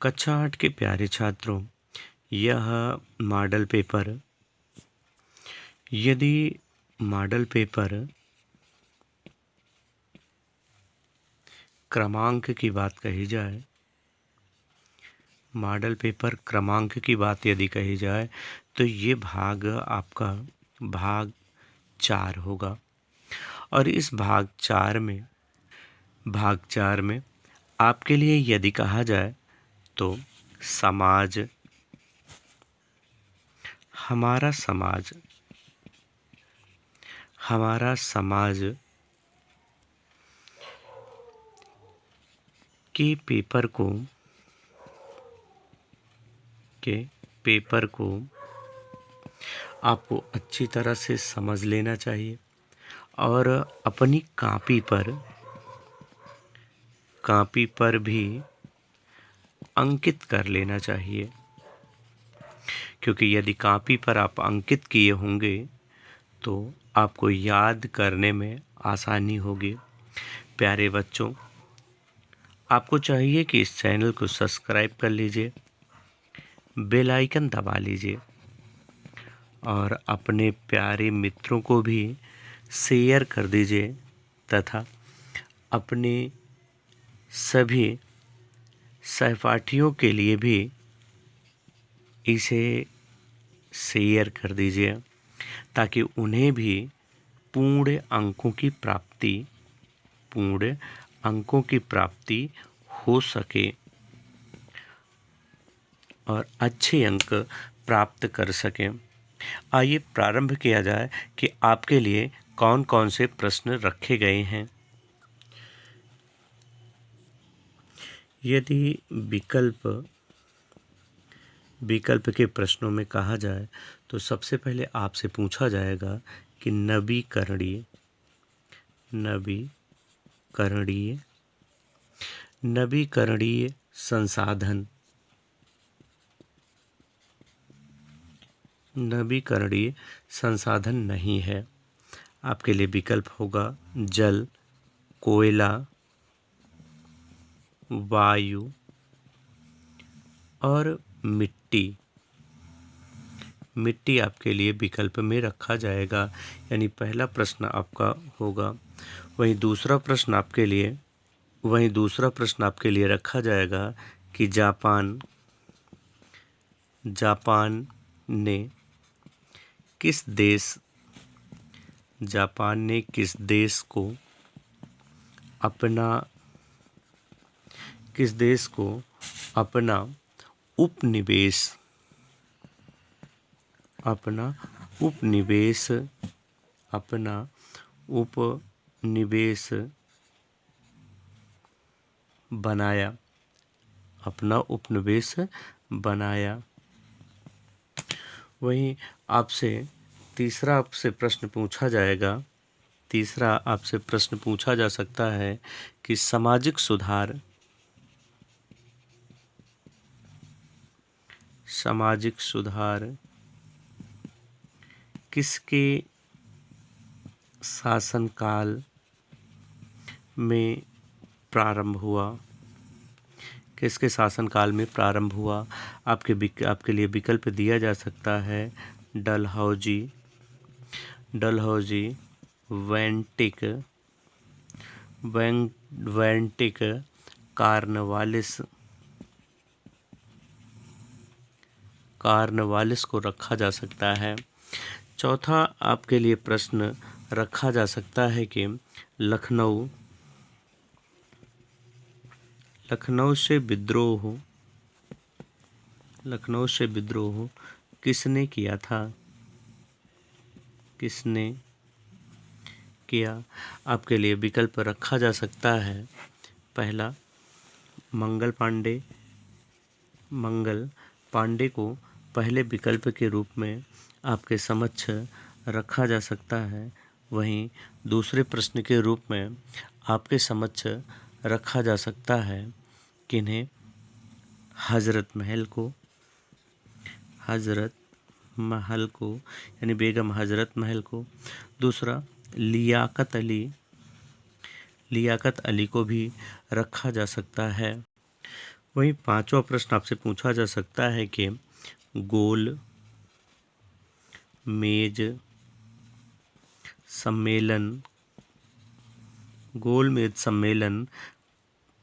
कक्षा 8 के प्यारे छात्रों, यह मॉडल पेपर, यदि मॉडल पेपर क्रमांक की बात कही जाए, मॉडल पेपर क्रमांक की बात यदि कही जाए तो ये भाग आपका भाग 4 होगा। और इस भाग 4 में आपके लिए यदि कहा जाए तो समाज, हमारा समाज के पेपर को आपको अच्छी तरह से समझ लेना चाहिए और अपनी कापी पर भी अंकित कर लेना चाहिए, क्योंकि यदि कापी पर आप अंकित किए होंगे तो आपको याद करने में आसानी होगी। प्यारे बच्चों, आपको चाहिए कि इस चैनल को सब्सक्राइब कर लीजिए, बेल आइकन दबा लीजिए और अपने प्यारे मित्रों को भी शेयर कर दीजिए तथा अपने सभी सहपाठियों के लिए भी इसे शेयर कर दीजिए ताकि उन्हें भी पूर्ण अंकों की प्राप्ति हो सके और अच्छे अंक प्राप्त कर सकें। आइए प्रारंभ किया जाए कि आपके लिए कौन कौन से प्रश्न रखे गए हैं। यदि विकल्प के प्रश्नों में कहा जाए तो सबसे पहले आपसे पूछा जाएगा कि नवीकरणीय संसाधन नहीं है। आपके लिए विकल्प होगा जल, कोयला, वायु और मिट्टी आपके लिए विकल्प में रखा जाएगा, यानी पहला प्रश्न आपका होगा। वहीं दूसरा प्रश्न आपके लिए रखा जाएगा कि जापान ने किस देश को अपना उपनिवेश बनाया। वहीं तीसरा आपसे प्रश्न पूछा जा सकता है कि सामाजिक सुधार किसके शासनकाल में प्रारंभ हुआ। आपके लिए विकल्प दिया जा सकता है डलहौजी, वेंटिक, कार्नवालिस को रखा जा सकता है। चौथा आपके लिए प्रश्न रखा जा सकता है कि लखनऊ से विद्रोह किसने किया। आपके लिए विकल्प रखा जा सकता है पहला मंगल पांडे को पहले विकल्प के रूप में आपके समक्ष रखा जा सकता है। वहीं दूसरे प्रश्न के रूप में आपके समक्ष रखा जा सकता है किन्हें हजरत महल को यानी बेगम हजरत महल को। दूसरा लियाकत अली को भी रखा जा सकता है। वहीं पांचवा प्रश्न आपसे पूछा जा सकता है कि गोल मेज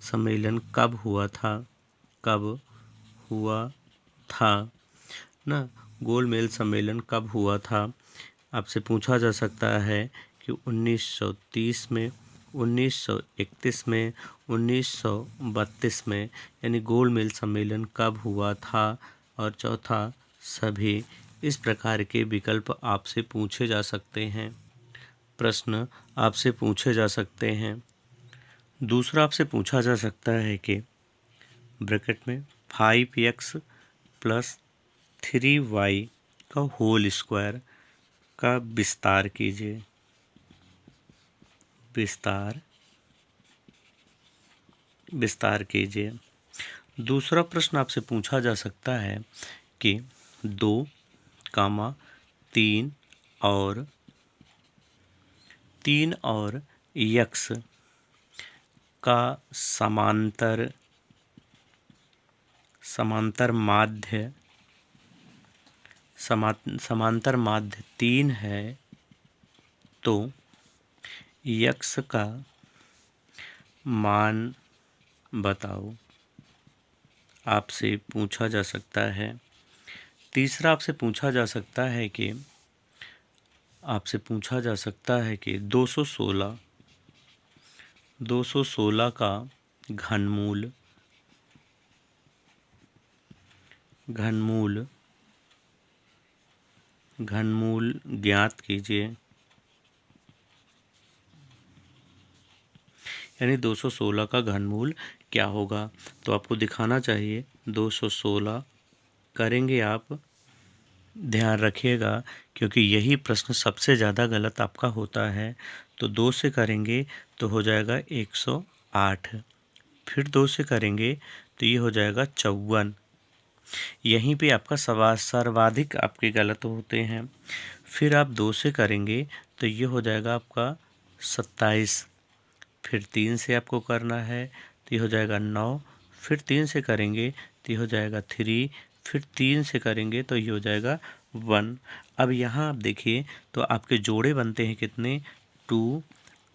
सम्मेलन कब हुआ था? कब हुआ था ना? गोल मेज सम्मेलन कब हुआ था? आपसे पूछा जा सकता है कि 1930 में, 1931 में, 1932 में, यानी गोल मेज सम्मेलन कब हुआ था। और चौथा, सभी। इस प्रकार के विकल्प आपसे पूछे जा सकते हैं, प्रश्न आपसे पूछे जा सकते हैं। दूसरा आपसे पूछा जा सकता है कि ब्रैकेट में 5x + 3y का होल स्क्वायर का विस्तार कीजिए। विस्तार कीजिए। दूसरा प्रश्न आपसे पूछा जा सकता है कि 2, 3 और x का समांतर माध्य 3 है, तो x का मान बताओ, आपसे पूछा जा सकता है। तीसरा आपसे पूछा जा सकता है कि 216 का घनमूल ज्ञात कीजिए। यानी 216 का घनमूल क्या होगा? तो आपको दिखाना चाहिए 216 करेंगे आप। ध्यान रखिएगा, क्योंकि यही प्रश्न सबसे ज़्यादा गलत आपका होता है। तो 2 से करेंगे तो हो जाएगा 108, फिर 2 से करेंगे तो ये हो जाएगा 54। यहीं पे आपका सर्वाधिक आपके गलत होते हैं। फिर आप 2 से करेंगे तो ये हो जाएगा आपका 27, फिर 3 से आपको करना है तो ये हो जाएगा 9, फिर 3 से करेंगे तो ये हो जाएगा 3, फिर 3 से करेंगे तो ये हो जाएगा 1। अब यहाँ आप देखिए तो आपके जोड़े बनते हैं कितने? 2,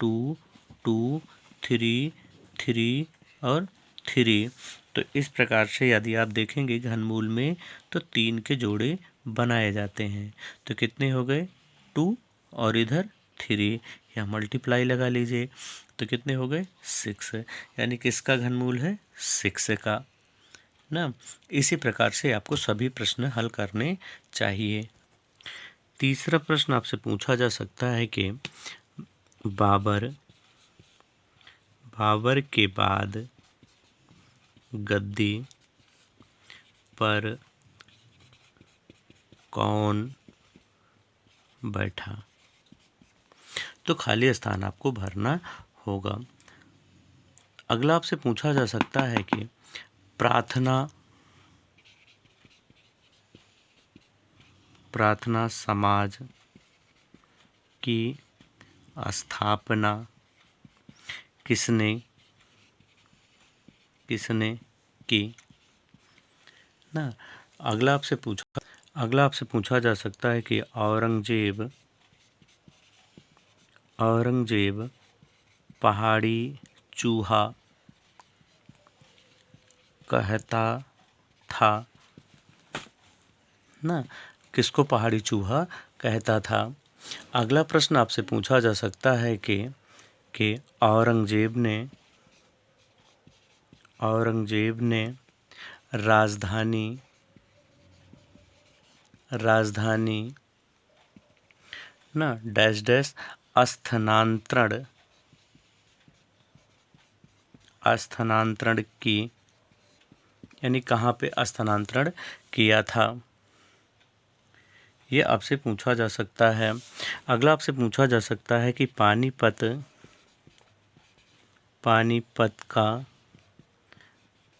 2, 2, 3, 3 और 3। तो इस प्रकार से यदि आप देखेंगे घनमूल में तो 3 के जोड़े बनाए जाते हैं। तो कितने हो गए? 2 और इधर 3, या मल्टीप्लाई लगा लीजिए तो कितने हो गए? 6। यानी किसका घनमूल है? 6 का ना। इसी प्रकार से आपको सभी प्रश्न हल करने चाहिए। तीसरा प्रश्न आपसे पूछा जा सकता है कि बाबर के बाद गद्दी पर कौन बैठा? तो खाली स्थान आपको भरना होगा। अगला आपसे पूछा जा सकता है कि प्रार्थना समाज की स्थापना किसने की ना? अगला आपसे पूछा जा सकता है कि औरंगजेब पहाड़ी चूहा कहता था ना? किसको पहाड़ी चूहा कहता था? अगला प्रश्न आपसे पूछा जा सकता है कि औरंगजेब ने राजधानी ना डैश डैश स्थानांतरण की, यानी कहाँ पे स्थानांतरण किया था? ये आपसे पूछा जा सकता है। अगला आपसे पूछा जा सकता है कि पानीपत का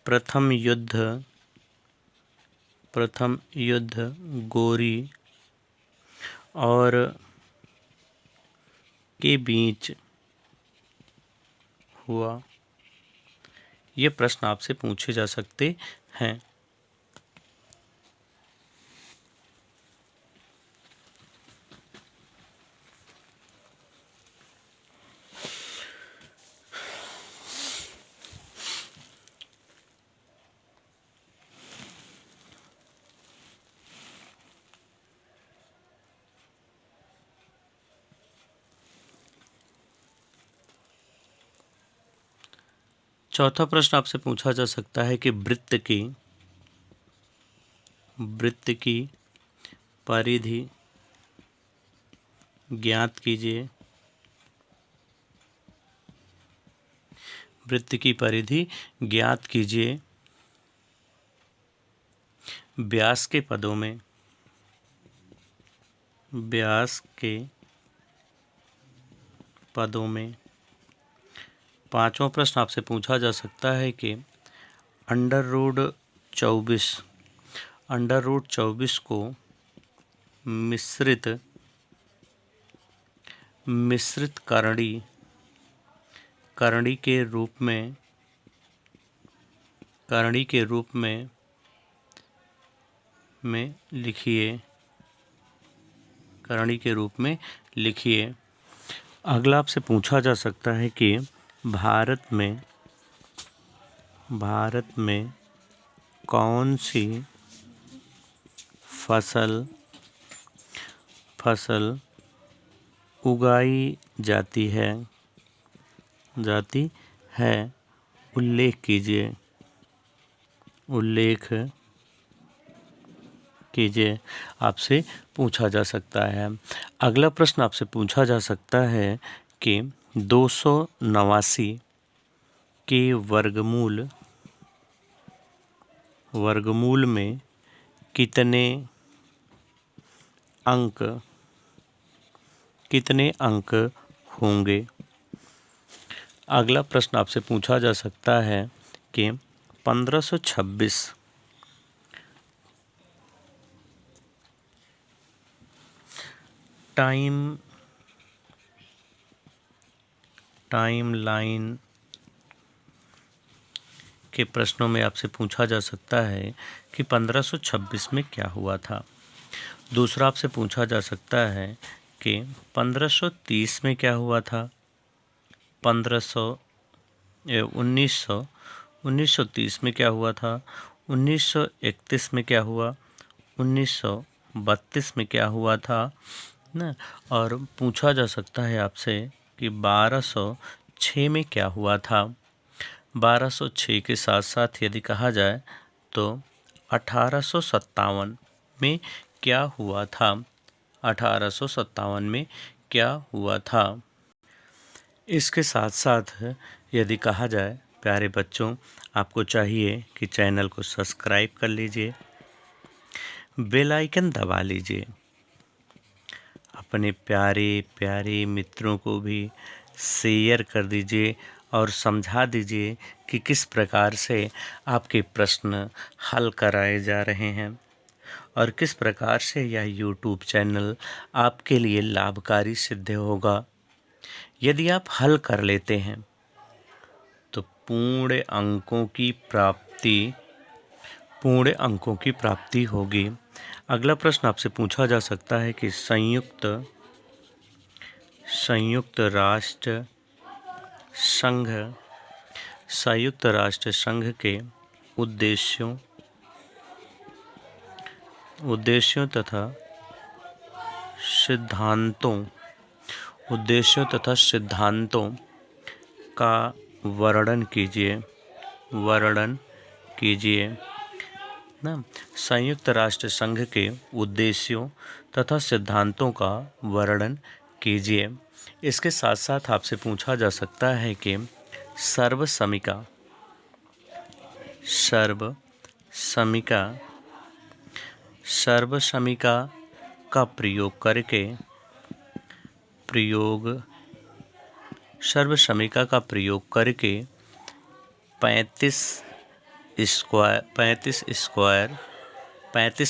प्रथम युद्ध गोरी और के बीच हुआ। ये प्रश्न आपसे पूछे जा सकते हैं। चौथा प्रश्न आपसे पूछा जा सकता है कि वृत्त की परिधि ज्ञात कीजिए। वृत्त की परिधि ज्ञात कीजिए व्यास के पदों में। व्यास के पदों में। पांचवा प्रश्न आपसे पूछा जा सकता है कि √24 को मिश्रित करणी के रूप में लिखिए। अगला आपसे पूछा जा सकता है कि भारत में कौन सी फसल उगाई जाती है उल्लेख कीजिए आपसे पूछा जा सकता है। अगला प्रश्न आपसे पूछा जा सकता है कि 289 के वर्गमूल में कितने अंक होंगे। अगला प्रश्न आपसे पूछा जा सकता है कि 1526 टाइमलाइन के प्रश्नों में आपसे पूछा जा सकता है कि 1526 में क्या हुआ था। दूसरा आपसे पूछा जा सकता है कि 1530 में क्या हुआ था। 1930 में क्या हुआ था। 1931 में क्या हुआ। 1932 में क्या हुआ था ना। और पूछा जा सकता है आपसे कि 1206 में क्या हुआ था। 1206 के साथ साथ यदि कहा जाए तो 1857 में क्या हुआ था। 1857 में क्या हुआ था। इसके साथ साथ यदि कहा जाए प्यारे बच्चों, आपको चाहिए कि चैनल को सब्सक्राइब कर लीजिए, बेल आइकन दबा लीजिए, अपने प्यारे मित्रों को भी शेयर कर दीजिए और समझा दीजिए कि किस प्रकार से आपके प्रश्न हल कराए जा रहे हैं और किस प्रकार से यह YouTube चैनल आपके लिए लाभकारी सिद्ध होगा। यदि आप हल कर लेते हैं तो पूर्ण अंकों की प्राप्ति होगी। अगला प्रश्न आपसे पूछा जा सकता है कि संयुक्त राष्ट्र संघ के उद्देश्यों तथा सिद्धांतों का वर्णन कीजिए ना। संयुक्त राष्ट्र संघ के उद्देश्यों तथा सिद्धांतों का वर्णन कीजिए। इसके साथ साथ आपसे पूछा जा सकता है कि सर्व समीका का प्रयोग करके 35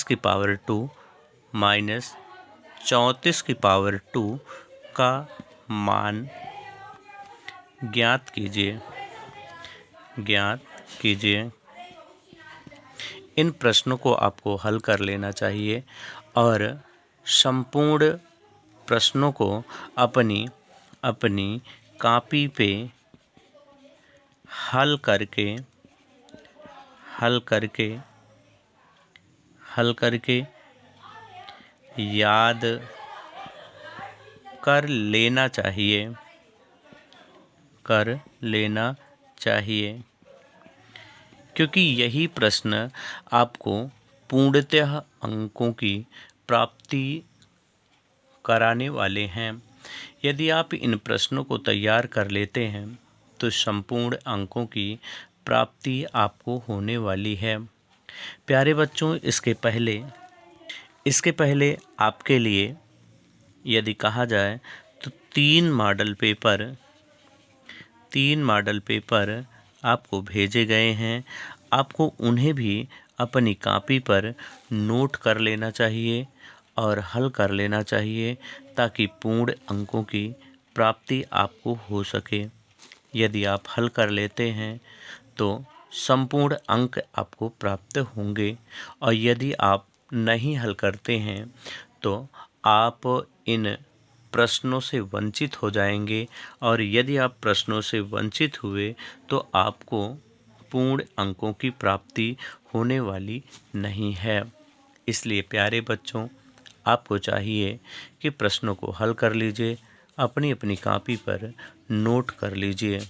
की पावर 2 माइनस 34 की पावर 2 का मान ज्ञात कीजिए। इन प्रश्नों को आपको हल कर लेना चाहिए और संपूर्ण प्रश्नों को अपनी कॉपी पे हल करके याद कर लेना चाहिए क्योंकि यही प्रश्न आपको पूर्णतः अंकों की प्राप्ति कराने वाले हैं। यदि आप इन प्रश्नों को तैयार कर लेते हैं तो संपूर्ण अंकों की प्राप्ति आपको होने वाली है। प्यारे बच्चों, इसके पहले आपके लिए यदि कहा जाए तो 3 मॉडल पेपर आपको भेजे गए हैं। आपको उन्हें भी अपनी कॉपी पर नोट कर लेना चाहिए और हल कर लेना चाहिए ताकि पूर्ण अंकों की प्राप्ति आपको हो सके। यदि आप हल कर लेते हैं तो संपूर्ण अंक आपको प्राप्त होंगे और यदि आप नहीं हल करते हैं तो आप इन प्रश्नों से वंचित हो जाएंगे और यदि आप प्रश्नों से वंचित हुए तो आपको पूर्ण अंकों की प्राप्ति होने वाली नहीं है। इसलिए प्यारे बच्चों, आपको चाहिए कि प्रश्नों को हल कर लीजिए, अपनी कॉपी पर नोट कर लीजिए।